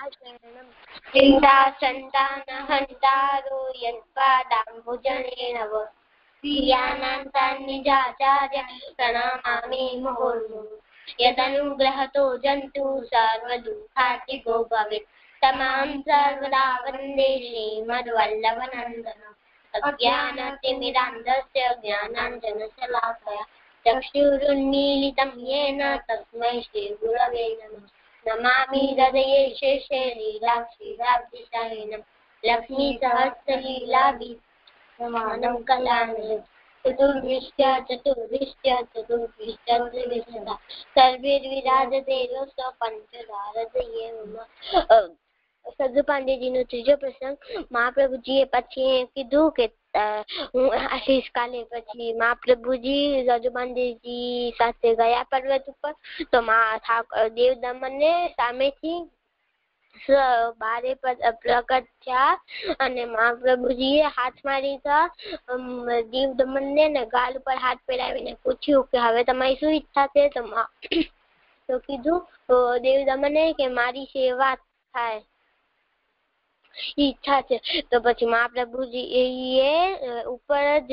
चिन्ता सन्तानहन्तारो यत्पादाम्बुजनेन वो प्रियानान्तान्निजाचार्य प्रणमामि मुहुर्मुहुः यदनुग्रहतो जन्तु सर्वदुःखार्तिको भवेत् तमां सर्वदा वन्दे श्रीमद्वल्लभनन्दनम् अज्ञानतिमिरान्धस्य ज्ञानाञ्जनशलाकया चक्षुरुन्मीलितं येन तस्मै श्रीगुरवे नमः नमामि हृदये शेषे लीलाक्षीराब्धिशायिनं लक्ष्मीसहस्रलीलाभिमानं कलानिलयम् चतुर्भुष्ट्या त्रिविंशता सर्वैर्विराजते रसो पंचधारतये मम સદુ પાંડેજીનો ત્રીજો પ્રસંગ મહાપ્રભુજીએ પછી કીધું કે હું આશીષ કાલે પછી મહાપ્રભુજી સદુ પાંડેજી સાથે ગયા પર્વત ઉપર તો દેવ દમનને સામેથી બારે પ્રગટ થયા અને મહાપ્રભુજીએ હાથ મારીતા દેવ દમનને ને ગાલ ઉપર હાથ ફેરાવીને પૂછ્યું કે હવે તમારી શું ઈચ્છા છે તો કીધું દેવ દમને કે મારી સેવા થાય ઈચ્છા છે તો પછી મહાપ્રભુજી ઉપર જ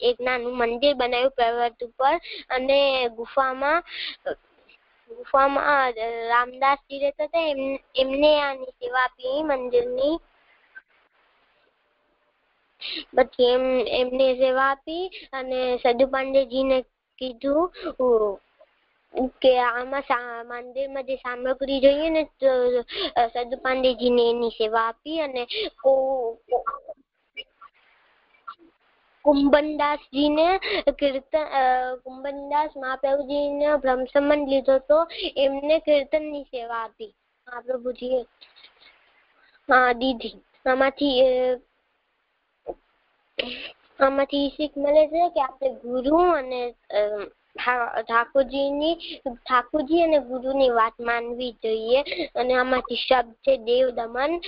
એક નાનું મંદિર બનાવ્યું પર્વત ઉપર અને ગુફામાં રામદાસજી રહેતા હતા એમને આની સેવા આપી મંદિરની પછી એમને સેવા આપી અને સદુ પાંડેજીને કીધું કે આમાં મંદિરમાં જે સામગ્રી જોઈએ ને તો સદુ પાંડેજીને એની સેવા આપી અને કુંભનદાસજીને કુંભનદાસ મહાપ્રભુજીને બ્રહ્મ સંબંધ લીધો તો એમને કીર્તનની સેવા આપી મહાપ્રભુજીએ દીધી આમાંથી શીખ મળે છે કે આપણે ગુરુ અને ઠાકોરજી અને ગુરુની વાત માનવી જોઈએ અને આમાંથી શબ્દ છે દેવ દમન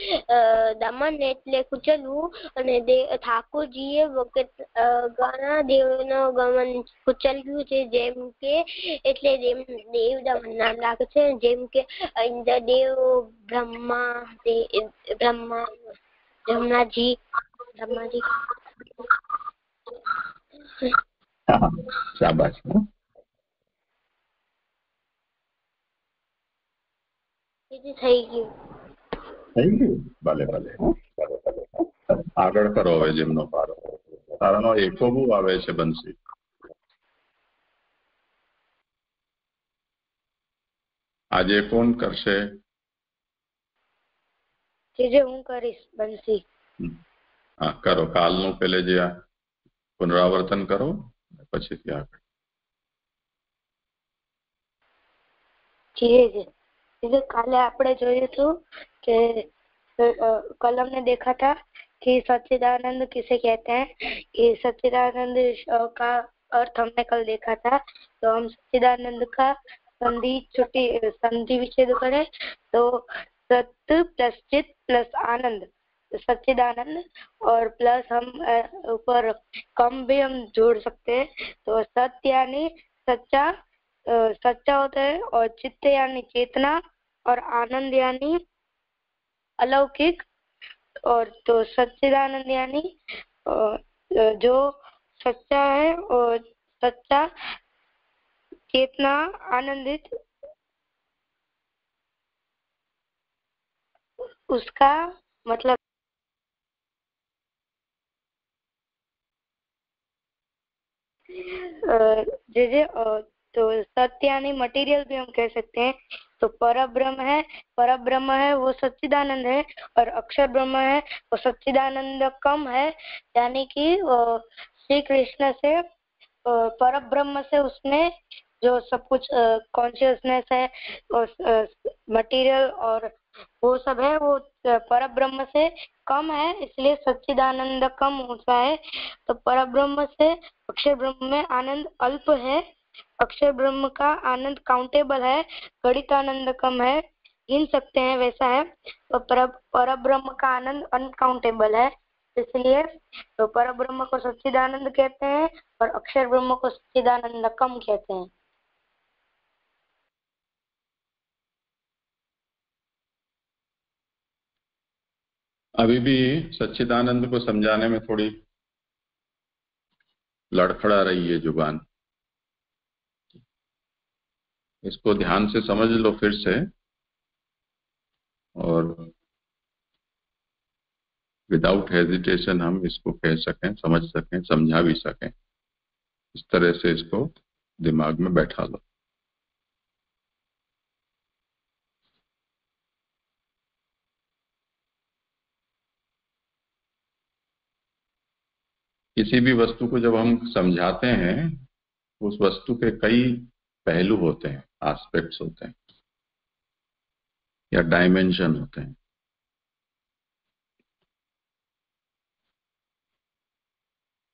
દમન એટલે કુચલવું અને ઠાકોરજીએ ઘણા દેવનો ગમન કુચલ્યું છે જેમ કે એટલે દેવ દમન નામ લાગે છે જેમ કે ઇન્દ્રદેવ બ્રહ્માજી શાબાશ થઈ ગયું ભલે ભલે આગળ કરો હવે જેમનો પારો તારાનો એકો બહુ આવે છે બંસી આજે કોણ કરશે હું કરીશ બંસી હા કરો કાલનું પેલે જે પુનરાવર્તન કરો પછીથી આગળ કાલે આપણે જોયું હતું કે कलम में देखा था कि सच्चिदानंद किसे कहते हैं कि सच्चिदानंद का अर्थ हमने कल देखा था तो हम सच्चिदानंद का संधि विच्छेद करें तो सत प्लस चित प्लस आनंद सच्चिदानंद और प्लस हम ऊपर कम भी हम जोड़ सकते हैं तो सत्य यानी सच्चा होता है और चित्त यानी चेतना और आनंद यानी अलौकिक और तो सच्चिदानंद यानी जो सच्चा है और सच्चा चेतना आनंदित उसका मतलब तो सत्य यानी मटेरियल भी हम कह सकते हैं तो परब्रह्म है वो सच्चिदानंद है और अक्षर ब्रह्म है वो सच्चिदानंद कम है यानी कि श्री कृष्ण से परब्रह्म से उसमें जो सब कुछ कॉन्शियसनेस है मटेरियल और वो सब है वो परब्रह्म से कम है इसलिए सच्चिदानंद कम होता है तो परब्रह्म से अक्षर ब्रह्म में आनंद अल्प है अक्षर ब्रह्म का आनंद काउंटेबल है गणितानंद कम है गिन सकते हैं वैसा है तो परब्रह्म का आनंद अनकाउंटेबल है इसलिए तो परब्रह्म को सच्चिदानंद कहते हैं और अक्षर ब्रह्म को सच्चिदानंद कम कहते हैं अभी भी सच्चिदानंद को समझाने में थोड़ी लड़खड़ा रही है जुबान। इसको ध्यान से समझ लो फिर से, और विदाउट हेजिटेशन हम इसको कह सकें, समझ सकें, समझा भी सकें। इस तरह से इसको दिमाग में बैठा लो। किसी भी वस्तु को जब हम समझाते हैं, उस वस्तु के कई पहलू होते हैं, एस्पेक्ट्स होते हैं या डायमेंशन होते हैं।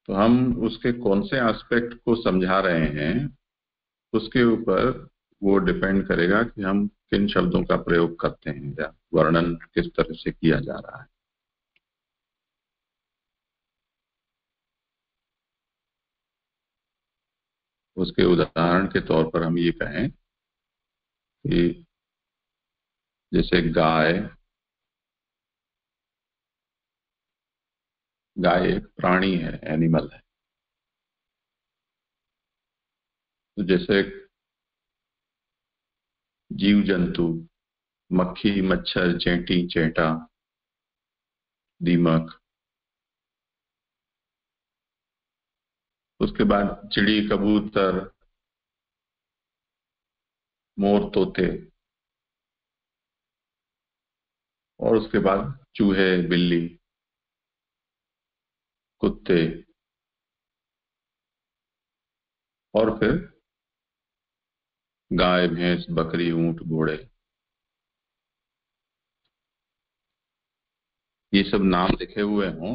तो हम उसके कौन से एस्पेक्ट को समझा रहे हैं, उसके ऊपर वो डिपेंड करेगा कि हम किन शब्दों का प्रयोग करते हैं या वर्णन किस तरह से किया जा रहा है। उसके उदाहरण के तौर पर हम ये कहें कि जैसे गाय एक प्राणी है, एनिमल है। तो जैसे जीव जंतु, मक्खी, मच्छर, चेंटी, चेंटा, दीमक, उसके बाद चिड़ी, कबूतर, मोर, तोते, और उसके बाद चूहे, बिल्ली, कुत्ते, और फिर गाय, भैंस, बकरी, ऊंट, घोड़े। ये सब नाम लिखे हुए हों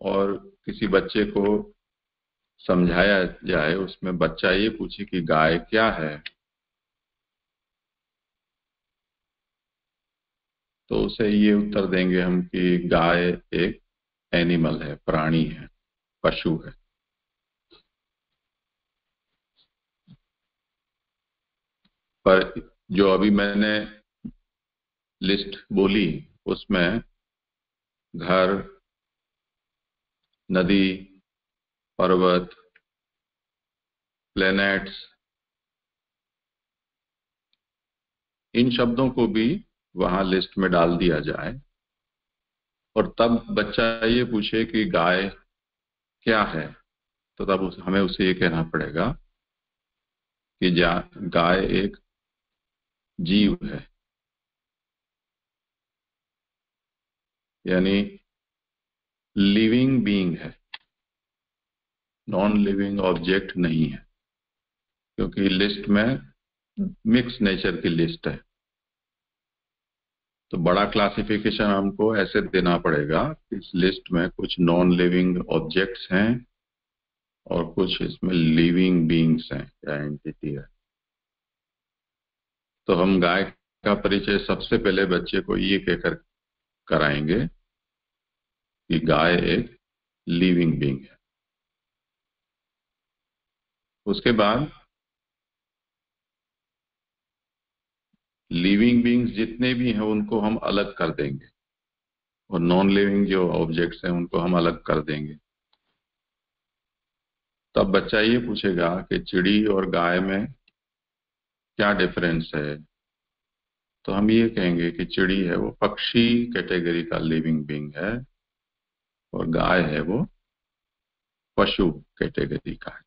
और किसी बच्चे को समझाया जाए, उसमें बच्चा ये पूछे कि गाय क्या है, तो उसे ये उत्तर देंगे हम कि गाय एक एनिमल है, प्राणी है, पशु है। पर जो अभी मैंने लिस्ट बोली, उसमें घर, नदी, पर्वत, प्लैनेट्स, इन शब्दों को भी वहां लिस्ट में डाल दिया जाए, और तब बच्चा ये पूछे कि गाय क्या है, तो तब हमें उसे ये कहना पड़ेगा कि गाय एक जीव है, यानी लिविंग बीइंग है, नॉन लिविंग ऑब्जेक्ट नहीं है, क्योंकि लिस्ट में मिक्स नेचर की लिस्ट है। तो बड़ा क्लासिफिकेशन हमको ऐसे देना पड़ेगा कि इस लिस्ट में कुछ नॉन लिविंग ऑब्जेक्ट्स हैं और कुछ इसमें लिविंग बीइंग्स हैं या एंटिटी है। तो हम गाय का परिचय सबसे पहले बच्चे को ये कहकर कराएंगे कि गाय एक लिविंग बीइंग है। उसके बाद लिविंग बीइंग्स जितने भी हैं उनको हम अलग कर देंगे, और नॉन लिविंग जो ऑब्जेक्ट्स हैं उनको हम अलग कर देंगे। तब बच्चा ये पूछेगा कि चिड़ी और गाय में क्या डिफरेंस है, तो हम ये कहेंगे कि चिड़ी है वो पक्षी कैटेगरी का लिविंग बीइंग है, और गाय है वो पशु कैटेगरी का है।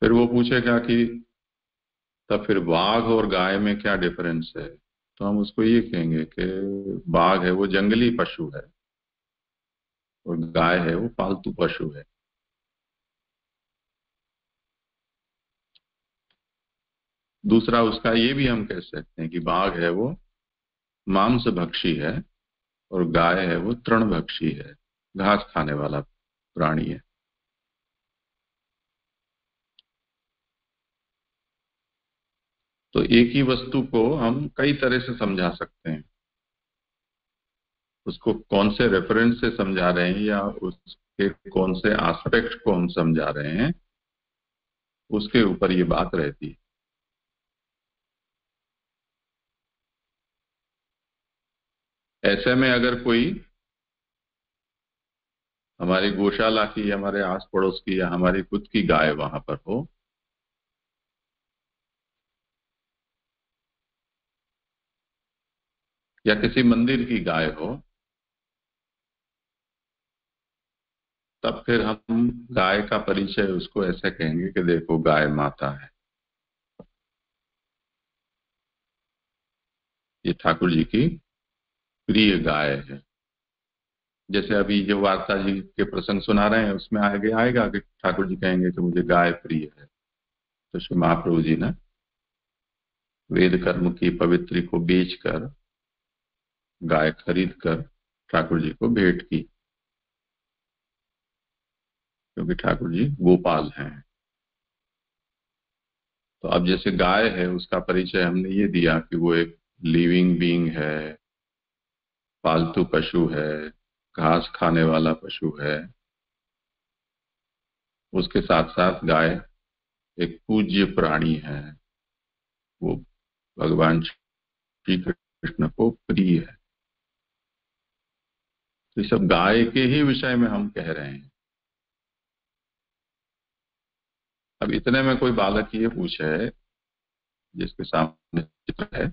फिर वो पूछेगा कि तब फिर बाघ और गाय में क्या डिफरेंस है, तो हम उसको ये कहेंगे कि बाघ है वो जंगली पशु है, और गाय है वो पालतू पशु है। दूसरा उसका ये भी हम कह सकते हैं कि बाघ है वो मांस भक्षी है, और गाय है वो तृणभक्षी है, घास खाने वाला प्राणी है। तो एक ही वस्तु को हम कई तरह से समझा सकते हैं। उसको कौन से रेफरेंस से समझा रहे हैं या उसके कौन से एस्पेक्ट को हम समझा रहे हैं, उसके ऊपर ये बात रहती है। ऐसे में अगर कोई हमारी गौशाला की, हमारे आस पड़ोस की या हमारी खुद की गाय वहां पर हो, या किसी मंदिर की गाय हो, तब फिर हम गाय का परिचय उसको ऐसे कहेंगे कि देखो गाय माता है, ये ठाकुर जी की प्रिय गाय है। जैसे अभी जो वार्ता जी के प्रसंग सुना रहे हैं उसमें आगे आएगा कि ठाकुर जी कहेंगे कि मुझे गाय प्रिय है। तो श्री महाप्रभु जी ने वेद कर्म की पवित्री को बेचकर गाय खरीद कर ठाकुर जी को भेंट की, क्योंकि ठाकुर जी गोपाल हैं। तो अब जैसे गाय है उसका परिचय हमने ये दिया कि वो एक लिविंग बीइंग है, पालतू पशु है, घास खाने वाला पशु है। उसके साथ साथ गाय एक पूज्य प्राणी है, वो भगवान श्री कृष्ण को प्रिय है। तो ये सब गाय के ही विषय में हम कह रहे हैं। अब इतने में कोई बालक ये पूछे, जिसके सामने चित्र है,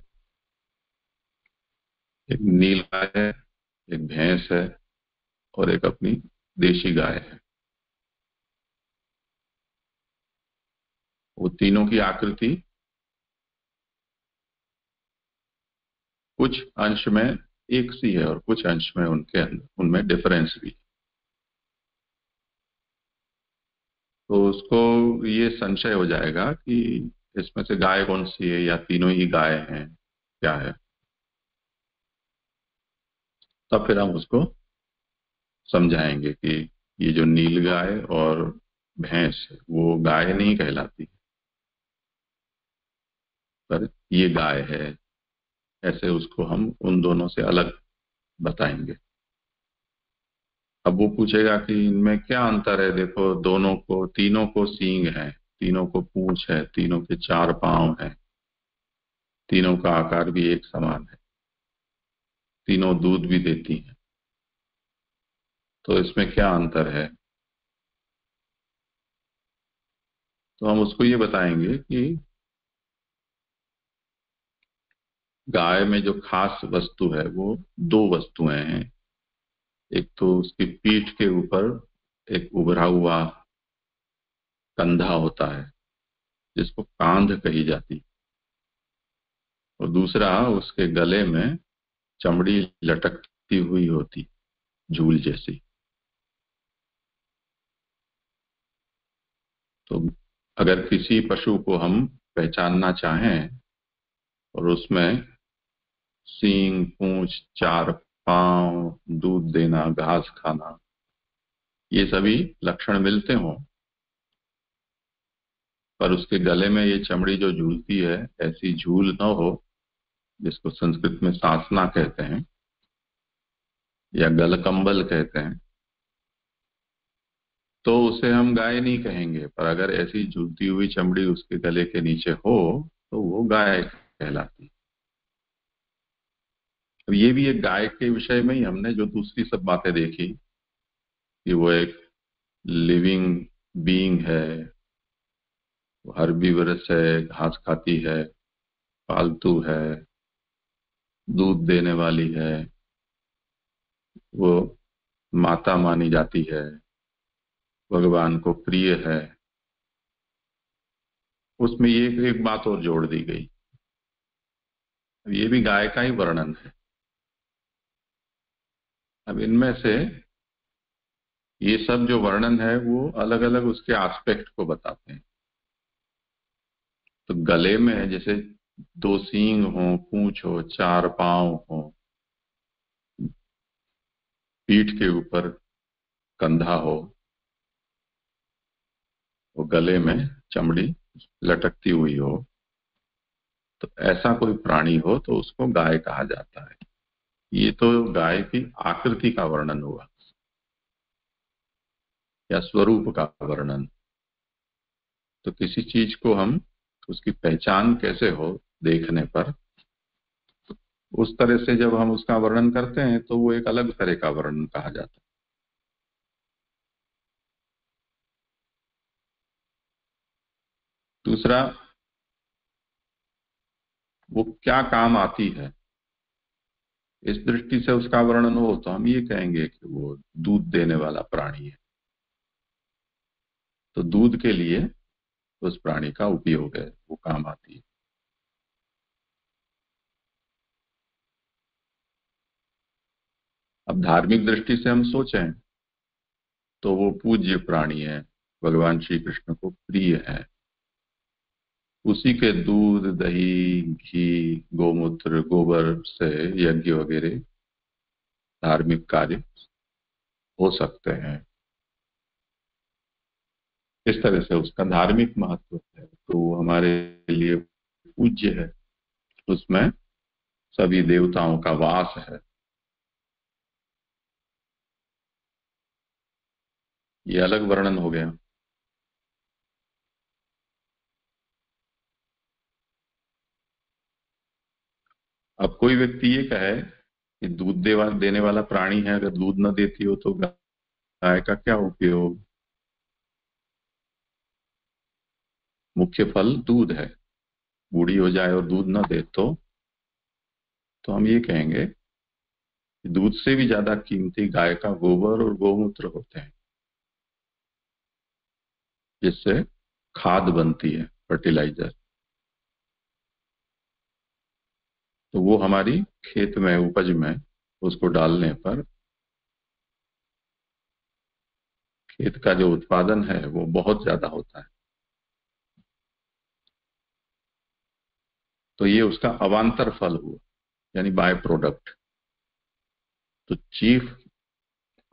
एक नील गाय है, एक भैंस है और एक अपनी देशी गाय है। वो तीनों की आकृति कुछ अंश में एक सी है और कुछ अंश में उनके अंदर उनमें डिफरेंस भी। तो उसको ये संशय हो जाएगा कि इसमें से गाय कौन सी है, या तीनों ही गाय हैं, क्या है। तब फिर हम उसको समझाएंगे कि ये जो नील गाय और भैंस है, वो गाय नहीं कहलाती, पर ये गाय है। ऐसे उसको हम उन दोनों से अलग बताएंगे। अब वो पूछेगा कि इनमें क्या अंतर है, देखो दोनों को, तीनों को सींग है, तीनों को पूंछ है, तीनों के 4 पांव है, तीनों का आकार भी एक समान है, तीनों दूध भी देती हैं, तो इसमें क्या अंतर है। तो हम उसको ये बताएंगे कि गाय में जो खास वस्तु है वो 2 वस्तुएं हैं। एक तो उसकी पीठ के ऊपर एक उभरा हुआ कंधा होता है, जिसको कांध कही जाती, और दूसरा उसके गले में चमड़ी लटकती हुई होती, झूल जैसी। तो अगर किसी पशु को हम पहचानना चाहें और उसमें सींग, पूंछ, 4 पांव, दूध देना, घास खाना, ये सभी लक्षण मिलते हों, पर उसके गले में ये चमड़ी जो झूलती है ऐसी झूल न हो, जिसको संस्कृत में सासना कहते हैं या गलकंबल कहते हैं, तो उसे हम गाय नहीं कहेंगे। पर अगर ऐसी झूलती हुई चमड़ी उसके गले के नीचे हो तो वो गाय कहलाती। अब ये भी एक गाय के विषय में ही हमने जो दूसरी सब बातें देखी कि वो एक लिविंग बीइंग है, वो हर्बीवरस है, घास खाती है, पालतू है, दूध देने वाली है, वो माता मानी जाती है, भगवान को प्रिय है। उसमें ये एक बात और जोड़ दी गई, ये भी गाय का ही वर्णन है। अब इनमें से ये सब जो वर्णन है वो अलग अलग उसके एस्पेक्ट को बताते हैं। तो गले में जैसे 2 सींग हो, पूंछ हो, 4 पांव हो, पीठ के ऊपर कंधा हो, वो गले में चमड़ी लटकती हुई हो, तो ऐसा कोई प्राणी हो तो उसको गाय कहा जाता है। ये तो गाय की आकृति का वर्णन हुआ या स्वरूप का वर्णन। तो किसी चीज को हम, उसकी पहचान कैसे हो देखने पर, उस तरह से जब हम उसका वर्णन करते हैं तो वो एक अलग तरह का वर्णन कहा जाता है। दूसरा, वो क्या काम आती है, इस दृष्टि से उसका वर्णन हो तो हम ये कहेंगे कि वो दूध देने वाला प्राणी है, तो दूध के लिए उस प्राणी का उपयोग है, वो काम आती है। अब धार्मिक दृष्टि से हम सोचें तो वो पूज्य प्राणी है, भगवान श्री कृष्ण को प्रिय है, उसी के दूध, दही, घी, गोमूत्र, गोबर से यज्ञ वगैरह धार्मिक कार्य हो सकते हैं। इस तरह से उसका धार्मिक महत्व है, तो वो हमारे लिए पूज्य है, उसमें सभी देवताओं का वास है। ये अलग वर्णन हो गया। अब कोई व्यक्ति ये कहे कि दूध देने वाला प्राणी है, अगर दूध न देती हो तो गाय का क्या उपयोग, मुख्य फल दूध है, बूढ़ी हो जाए और दूध न दे तो हम ये कहेंगे कि दूध से भी ज्यादा कीमती गाय का गोबर और गोमूत्र होते हैं, जिससे खाद बनती है, फर्टिलाइजर। तो वो हमारी खेत में, उपज में उसको डालने पर खेत का जो उत्पादन है वो बहुत ज्यादा होता है। तो ये उसका अवांतर फल हुआ, यानी बाय प्रोडक्ट। तो चीफ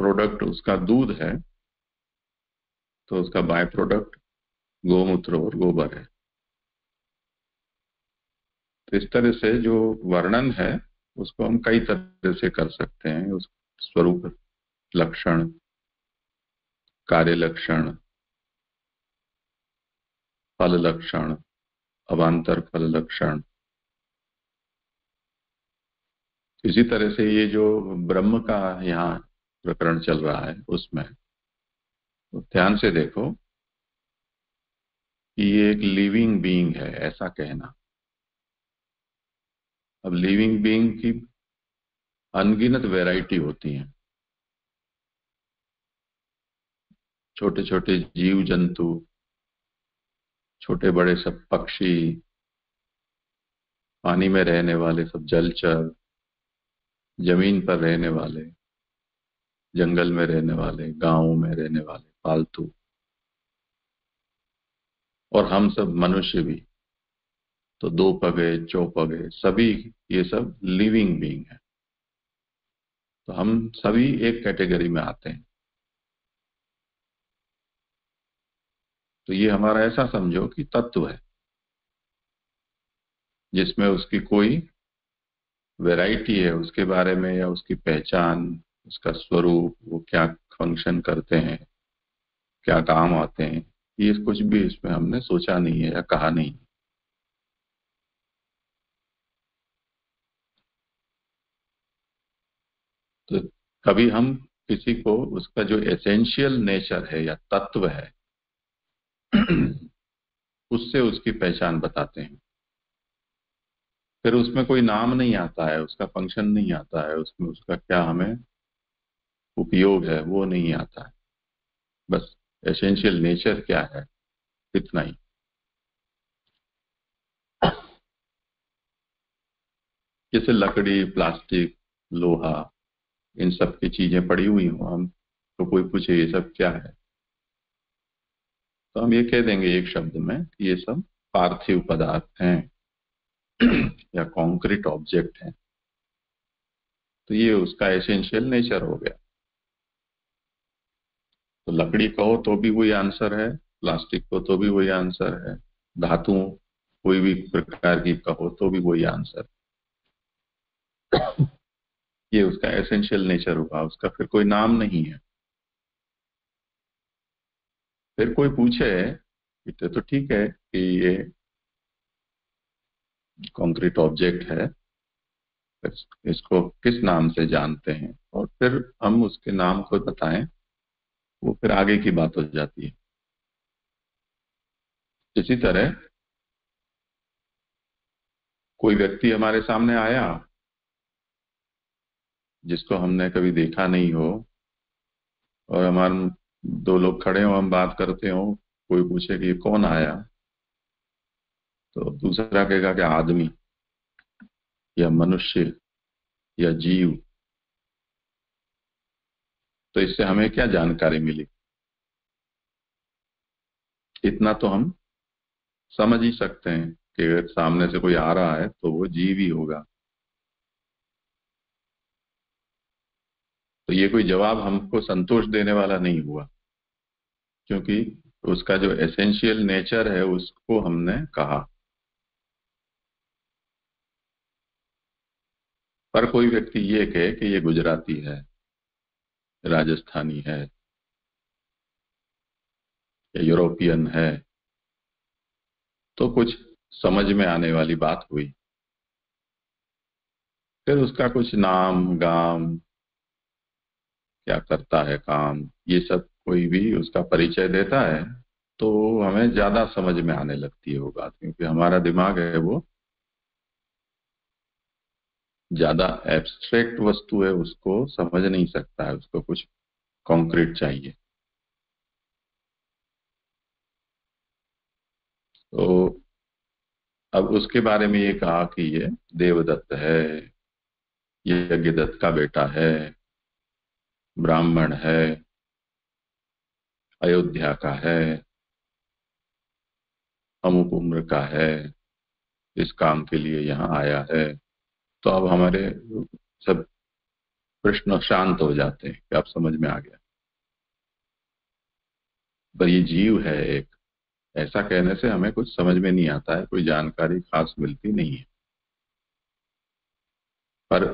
प्रोडक्ट उसका दूध है, तो उसका बाय प्रोडक्ट गोमूत्र और गोबर है। तो इस तरह से जो वर्णन है उसको हम कई तरह से कर सकते हैं, उस स्वरूप लक्षण, कार्य लक्षण, फल लक्षण, अवांतर फल लक्षण। इसी तरह से ये जो ब्रह्म का यहाँ प्रकरण चल रहा है उसमें तो ध्यान से देखो कि ये एक लिविंग बीइंग है, ऐसा कहना। अब लिविंग बीइंग की अनगिनत वैरायटी होती हैं, छोटे छोटे जीव जंतु, छोटे बड़े सब पक्षी, पानी में रहने वाले सब जलचर, जमीन पर रहने वाले, जंगल में रहने वाले, गांवों में रहने वाले पालतू, और हम सब मनुष्य भी। तो दो पगे, चौपगे, सभी ये सब लिविंग बीइंग है। तो हम सभी एक कैटेगरी में आते हैं। तो ये हमारा ऐसा समझो कि तत्व है जिसमें उसकी कोई वैरायटी है, उसके बारे में या उसकी पहचान, उसका स्वरूप, वो क्या फंक्शन करते हैं, क्या काम आते हैं, ये कुछ भी इसमें हमने सोचा नहीं है या कहा नहीं। तो कभी हम किसी को उसका जो एसेंशियल नेचर है या तत्व है उससे उसकी पहचान बताते हैं। फिर उसमें कोई नाम नहीं आता है, उसका फंक्शन नहीं आता है, उसमें उसका क्या हमें उपयोग है वो नहीं आता है, बस एसेंशियल नेचर क्या है, इतना ही। जैसे लकड़ी, प्लास्टिक, लोहा, इन सब की चीजें पड़ी हुई हो, हम तो कोई पूछे ये सब क्या है, तो हम ये कह देंगे एक शब्द में कि ये सब पार्थिव पदार्थ हैं या कॉन्क्रीट ऑब्जेक्ट हैं। तो ये उसका एसेंशियल नेचर हो गया। तो लकड़ी कहो तो भी वही आंसर है, प्लास्टिक को तो भी वही आंसर है, धातु कोई भी प्रकार की कहो तो भी वही आंसर। ये उसका एसेंशियल नेचर होगा, उसका फिर कोई नाम नहीं है। फिर कोई पूछे कि तो ठीक है कि ये कॉन्क्रीट ऑब्जेक्ट है, इसको किस नाम से जानते हैं, और फिर हम उसके नाम को बताएं, वो फिर आगे की बात हो जाती है। इसी तरह कोई व्यक्ति हमारे सामने आया जिसको हमने कभी देखा नहीं हो, और हमारे दो लोग खड़े हो, हम बात करते हो, कोई पूछे कि ये कौन आया, तो दूसरा कहेगा कि आदमी या मनुष्य या जीव। तो इससे हमें क्या जानकारी मिली? इतना तो हम समझ ही सकते हैं कि अगर सामने से कोई आ रहा है तो वो जीव ही होगा। तो ये कोई जवाब हमको संतोष देने वाला नहीं हुआ, क्योंकि उसका जो एसेंशियल नेचर है उसको हमने कहा। पर कोई व्यक्ति ये कहे कि ये गुजराती है, राजस्थानी है या यूरोपियन है, तो कुछ समझ में आने वाली बात हुई। फिर उसका कुछ नाम गाम, क्या करता है काम, ये सब कोई भी उसका परिचय देता है, तो हमें ज्यादा समझ में आने लगती है वो बात, क्योंकि हमारा दिमाग है वो ज्यादा एब्स्ट्रैक्ट वस्तु है, उसको समझ नहीं सकता है, उसको कुछ कॉन्क्रीट चाहिए। तो अब उसके बारे में ये कहा कि ये देवदत्त है, ये यज्ञदत्त का बेटा है, ब्राह्मण है, अयोध्या का है, अमुक उम्र का है, इस काम के लिए यहाँ आया है। तो अब हमारे सब प्रश्न शांत हो जाते हैं कि अब समझ में आ गया। पर ये जीव है एक, ऐसा कहने से हमें कुछ समझ में नहीं आता है, कोई जानकारी खास मिलती नहीं है। पर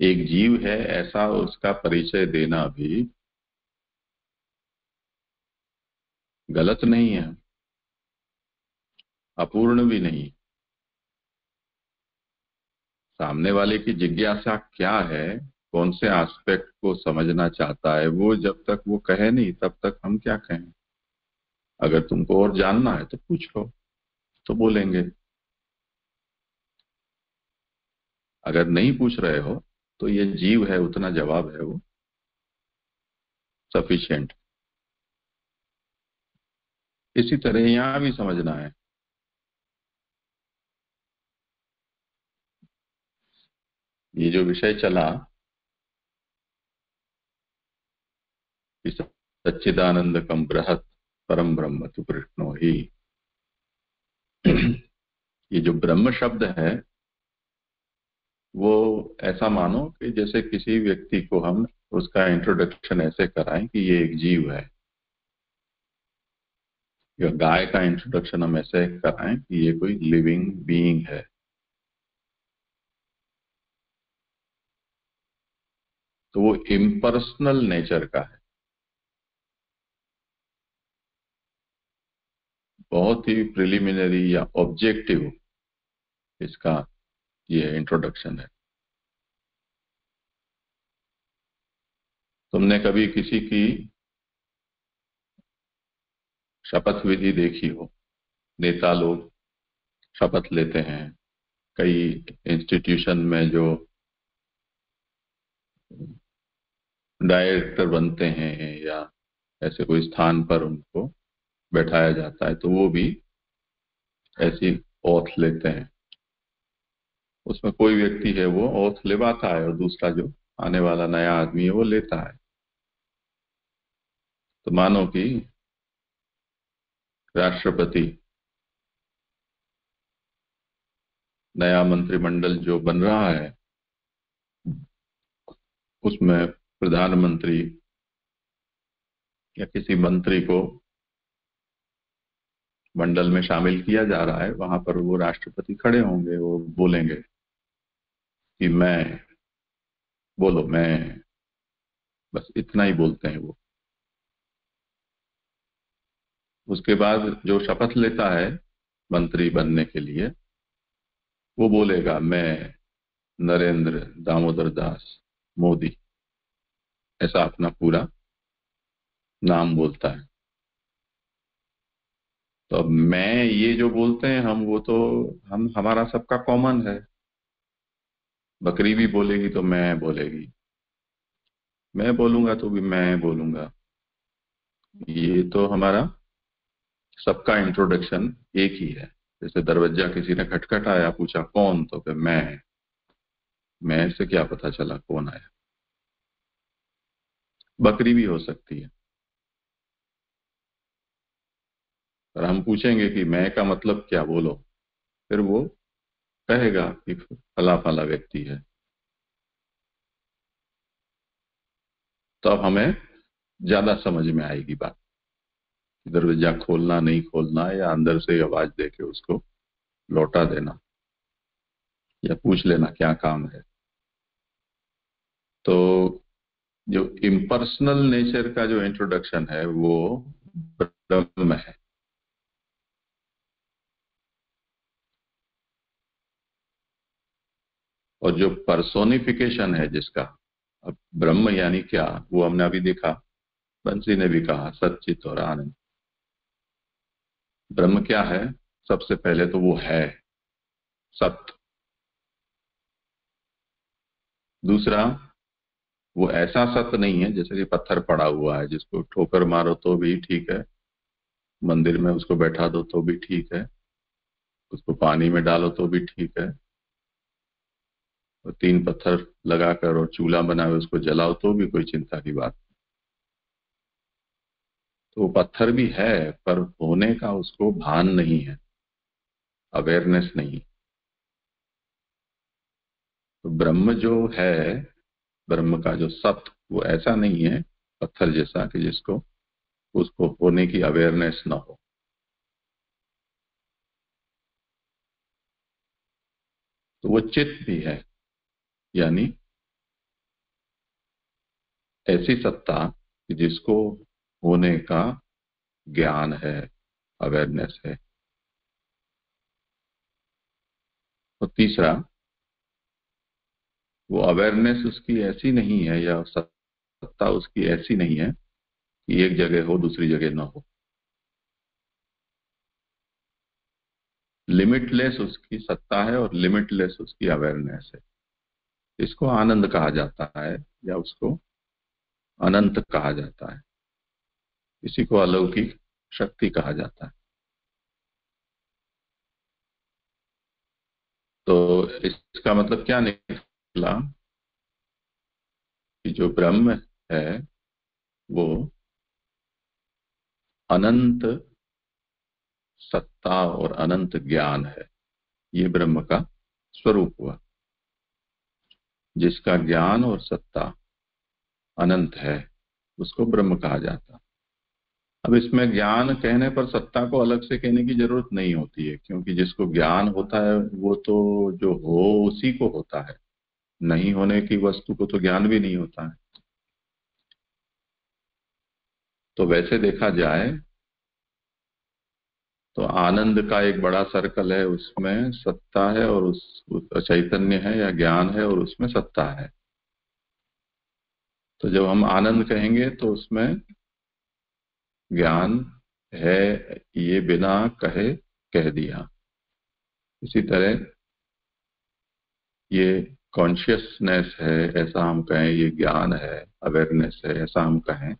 एक जीव है ऐसा उसका परिचय देना भी गलत नहीं है, अपूर्ण भी नहीं। सामने वाले की जिज्ञासा क्या है, कौन से एस्पेक्ट को समझना चाहता है, वो जब तक वो कहे नहीं तब तक हम क्या कहें। अगर तुमको और जानना है तो पूछ लो, तो बोलेंगे। अगर नहीं पूछ रहे हो तो ये जीव है, उतना जवाब है वो सफिशिएंट। इसी तरह यहां भी समझना है। ये जो विषय चला कि सच्चिदानंदकम बृहत परम ब्रह्म तु कृष्णो ही, ये जो ब्रह्म शब्द है वो ऐसा मानो कि जैसे किसी व्यक्ति को हम उसका इंट्रोडक्शन ऐसे कराएं कि ये एक जीव है, या गाय का इंट्रोडक्शन हम ऐसे कराएं कि ये कोई लिविंग बीइंग है। तो वो इम्पर्सनल नेचर का है, बहुत ही प्रिलिमिनरी या ऑब्जेक्टिव इसका ये इंट्रोडक्शन है। तुमने कभी किसी की शपथ विधि देखी हो? नेता लोग शपथ लेते हैं, कई इंस्टीट्यूशन में जो डायरेक्टर बनते हैं या ऐसे कोई स्थान पर उनको बैठाया जाता है, तो वो भी ऐसी ओथ लेते हैं। उसमें कोई व्यक्ति है वो ओथ लेवाता है और दूसरा जो आने वाला नया आदमी है वो लेता है। तो मानो कि राष्ट्रपति, नया मंत्रिमंडल जो बन रहा है उसमें प्रधानमंत्री या किसी मंत्री को मंडल में शामिल किया जा रहा है, वहां पर वो राष्ट्रपति खड़े होंगे, वो बोलेंगे कि मैं, बोलो मैं, बस इतना ही बोलते हैं वो। उसके बाद जो शपथ लेता है मंत्री बनने के लिए वो बोलेगा मैं नरेंद्र दामोदर दास मोदी, ऐसा अपना पूरा नाम बोलता है। तो अब मैं ये जो बोलते हैं हम, वो तो हम हमारा सबका कॉमन है। बकरी भी बोलेगी तो मैं बोलेगी, मैं बोलूंगा तो भी मैं बोलूंगा। ये तो हमारा सबका इंट्रोडक्शन एक ही है। जैसे दरवाजा किसी ने खटखटाया, पूछा कौन, तो फिर मैं से क्या पता चला कौन आया। बकरी भी हो सकती है। पर हम पूछेंगे कि मैं का मतलब क्या, बोलो, फिर वो कहेगा कि फला फला व्यक्ति है। तो अब हमें ज्यादा समझ में आएगी बात। दरवाजा खोलना नहीं खोलना, या अंदर से आवाज देके उसको लौटा देना, या पूछ लेना क्या काम है। तो जो इम्पर्सनल नेचर का जो इंट्रोडक्शन है वो ब्रह्म है। और जो पर्सोनिफिकेशन है जिसका, अब ब्रह्म यानी क्या, वो हमने अभी देखा, बंसी ने भी कहा, सच्चित और आनंद। ब्रह्म क्या है? सबसे पहले तो वो है सत्य। दूसरा, वो ऐसा सत्य नहीं है जैसे कि पत्थर पड़ा हुआ है जिसको ठोकर मारो तो भी ठीक है, मंदिर में उसको बैठा दो तो भी ठीक है, उसको पानी में डालो तो भी ठीक है, और 3 पत्थर लगाकर और चूल्हा बनाए उसको जलाओ तो भी कोई चिंता की बात। तो वो पत्थर भी है, पर होने का उसको भान नहीं है, अवेयरनेस नहीं। तो ब्रह्म जो है, ब्रह्म का जो सत्य, वो ऐसा नहीं है पत्थर जैसा कि जिसको उसको होने की अवेयरनेस ना हो। तो वो चित्त भी है, यानी ऐसी सत्ता कि जिसको होने का ज्ञान है, अवेयरनेस है। और तीसरा, वो अवेयरनेस उसकी ऐसी नहीं है, या सत्ता उसकी ऐसी नहीं है कि एक जगह हो दूसरी जगह ना हो। लिमिटलेस उसकी सत्ता है और लिमिटलेस उसकी अवेयरनेस है। इसको आनंद कहा जाता है, या उसको अनंत कहा जाता है। इसी को अलौकिक शक्ति कहा जाता है। तो इसका मतलब क्या निकला कि जो ब्रह्म है वो अनंत सत्ता और अनंत ज्ञान है। ये ब्रह्म का स्वरूप हुआ, जिसका ज्ञान और सत्ता अनंत है, उसको ब्रह्म कहा जाता है। अब इसमें ज्ञान कहने पर सत्ता को अलग से कहने की जरूरत नहीं होती है, क्योंकि जिसको ज्ञान होता है वो तो जो हो उसी को होता है। नहीं होने की वस्तु को तो ज्ञान भी नहीं होता है। तो वैसे देखा जाए तो आनंद का एक बड़ा सर्कल है, उसमें सत्ता है और उस चैतन्य है या ज्ञान है और उसमें सत्ता है। तो जब हम आनंद कहेंगे तो उसमें ज्ञान है, ये बिना कहे कह दिया। इसी तरह ये कॉन्शियसनेस है, ऐसा हम कहें, ये ज्ञान है, अवेयरनेस है, ऐसा हम कहें,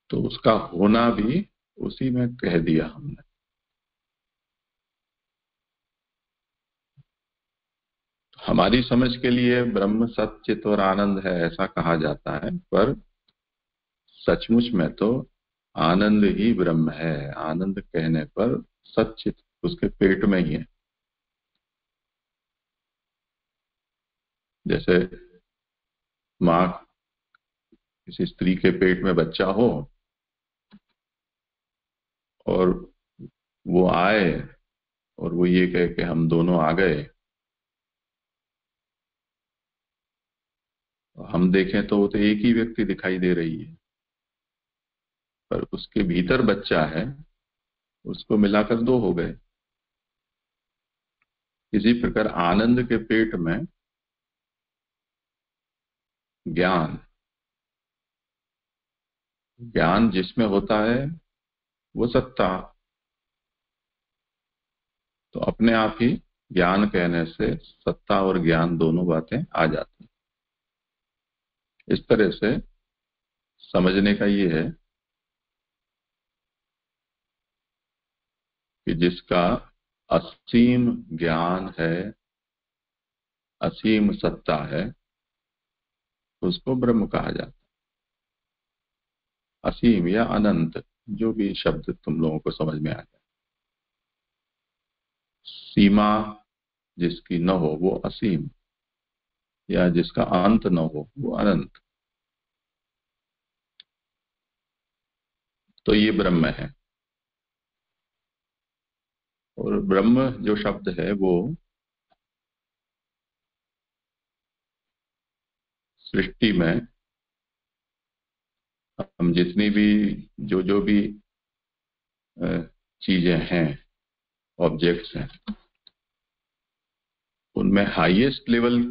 तो उसका होना भी उसी में कह दिया हमने। हमारी समझ के लिए ब्रह्म सत्य चित और आनंद है ऐसा कहा जाता है, पर सचमुच में तो आनंद ही ब्रह्म है। आनंद कहने पर सच्चित उसके पेट में ही है। जैसे माँ, किसी स्त्री के पेट में बच्चा हो और वो आए और वो ये कहे कि हम दोनों आ गए, हम देखें तो वो तो एक ही व्यक्ति दिखाई दे रही है, पर उसके भीतर बच्चा है, उसको मिलाकर 2 हो गए। इसी प्रकार आनंद के पेट में ज्ञान ज्ञान जिसमें होता है वो सत्ता। तो अपने आप ही ज्ञान कहने से सत्ता और ज्ञान दोनों बातें आ जाती हैं। इस तरह से समझने का ये है कि जिसका असीम ज्ञान है, असीम सत्ता है, उसको ब्रह्म कहा जाता है। असीम या अनंत, जो भी शब्द तुम लोगों को समझ में आ जाए। सीमा जिसकी न हो वो असीम, या जिसका अंत न हो वो अनंत। तो ये ब्रह्म है। और ब्रह्म जो शब्द है वो सृष्टि में हम जितनी भी जो जो भी चीजें हैं, ऑब्जेक्ट्स हैं, उनमें हाईएस्ट लेवल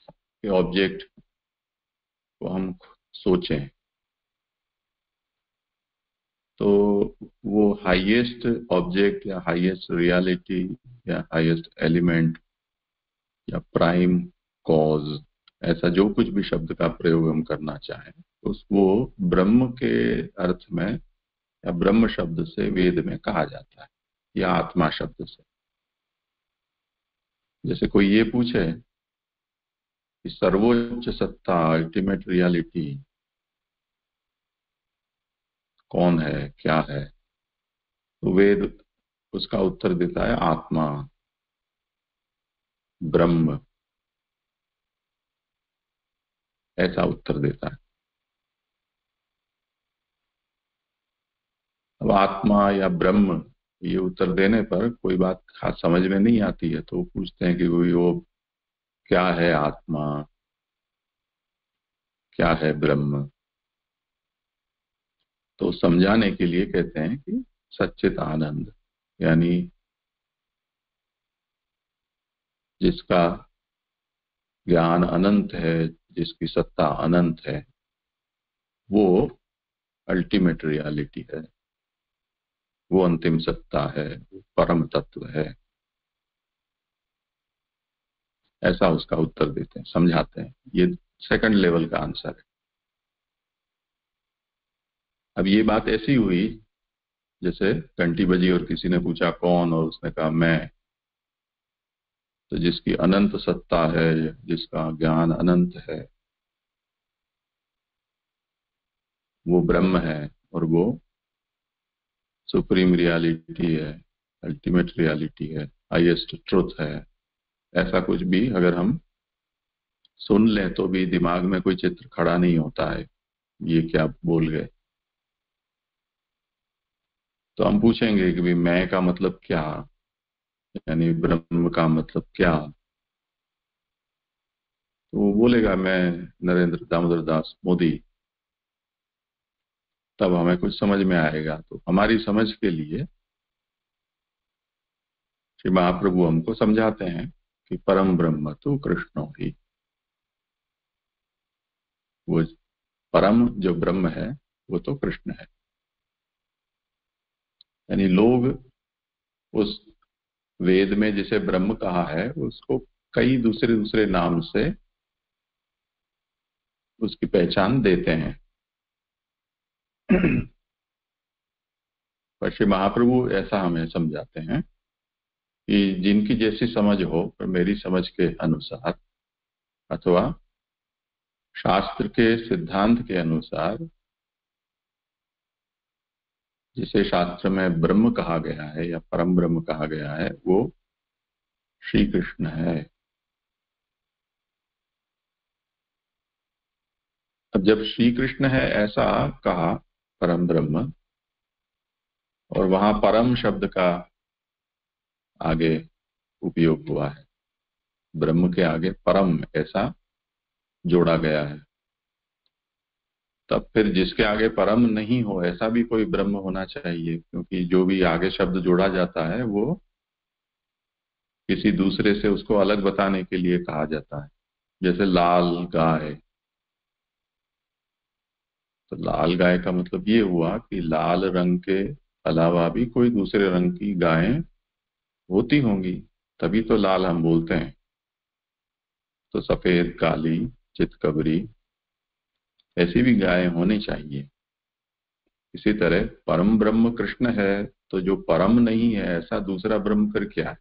के ऑब्जेक्ट को हम सोचें तो वो हाईएस्ट ऑब्जेक्ट या हाईएस्ट रियलिटी या हाईएस्ट एलिमेंट या प्राइम कॉज, ऐसा जो कुछ भी शब्द का प्रयोग हम करना चाहें, उसको ब्रह्म के अर्थ में या ब्रह्म शब्द से वेद में कहा जाता है, या आत्मा शब्द से। जैसे कोई ये पूछे कि सर्वोच्च सत्ता, अल्टीमेट रियलिटी कौन है, क्या है, तो वेद उसका उत्तर देता है आत्मा, ब्रह्म, ऐसा उत्तर देता है। अब आत्मा या ब्रह्म ये उत्तर देने पर कोई बात खास समझ में नहीं आती है, तो पूछते हैं कि वो क्या है आत्मा, क्या है ब्रह्म। तो समझाने के लिए कहते हैं कि सच्चित आनंद, यानी जिसका ज्ञान अनंत है, जिसकी सत्ता अनंत है, वो अल्टीमेट रियलिटी है, वो अंतिम सत्ता है, वो परम तत्व है। ऐसा उसका उत्तर देते हैं, समझाते हैं। ये सेकंड लेवल का आंसर है। अब ये बात ऐसी हुई जैसे घंटी बजी और किसी ने पूछा कौन, और उसने कहा मैं। तो जिसकी अनंत सत्ता है, जिसका ज्ञान अनंत है, वो ब्रह्म है, और वो सुप्रीम रियलिटी है, अल्टीमेट रियलिटी है, हाईएस्ट ट्रुथ है। ऐसा कुछ भी अगर हम सुन लें तो भी दिमाग में कोई चित्र खड़ा नहीं होता है, ये क्या बोल गए। तो हम पूछेंगे कि भाई मैं का मतलब क्या, यानी ब्रह्म का मतलब क्या। तो वो बोलेगा मैं नरेंद्र दामोदर दास मोदी। तब हमें कुछ समझ में आएगा। तो हमारी समझ के लिए श्री महाप्रभु हमको समझाते हैं कि परम ब्रह्म तो कृष्णो ही, वो परम जो ब्रह्म है वो तो कृष्ण है। यानी लोग उस वेद में जिसे ब्रह्म कहा है उसको कई दूसरे दूसरे नाम से उसकी पहचान देते हैं। पर श्री महाप्रभु ऐसा हमें समझाते हैं कि जिनकी जैसी समझ हो, पर मेरी समझ के अनुसार अथवा शास्त्र के सिद्धांत के अनुसार जिसे शास्त्र में ब्रह्म कहा गया है या परम ब्रह्म कहा गया है वो श्री कृष्ण है। अब जब श्री कृष्ण है ऐसा कहा परम ब्रह्म, और वहां परम शब्द का आगे उपयोग हुआ है, ब्रह्म के आगे परम ऐसा जोड़ा गया है, तब फिर जिसके आगे परम नहीं हो ऐसा भी कोई ब्रह्म होना चाहिए, क्योंकि जो भी आगे शब्द जोड़ा जाता है वो किसी दूसरे से उसको अलग बताने के लिए कहा जाता है। जैसे लाल गाय, तो लाल गाय का मतलब ये हुआ कि लाल रंग के अलावा भी कोई दूसरे रंग की गायें होती होंगी, तभी तो लाल हम बोलते हैं। तो सफेद, काली, चितकबरी ऐसी भी गायें होनी चाहिए। इसी तरह परम ब्रह्म कृष्ण है, तो जो परम नहीं है ऐसा दूसरा ब्रह्म फिर क्या है?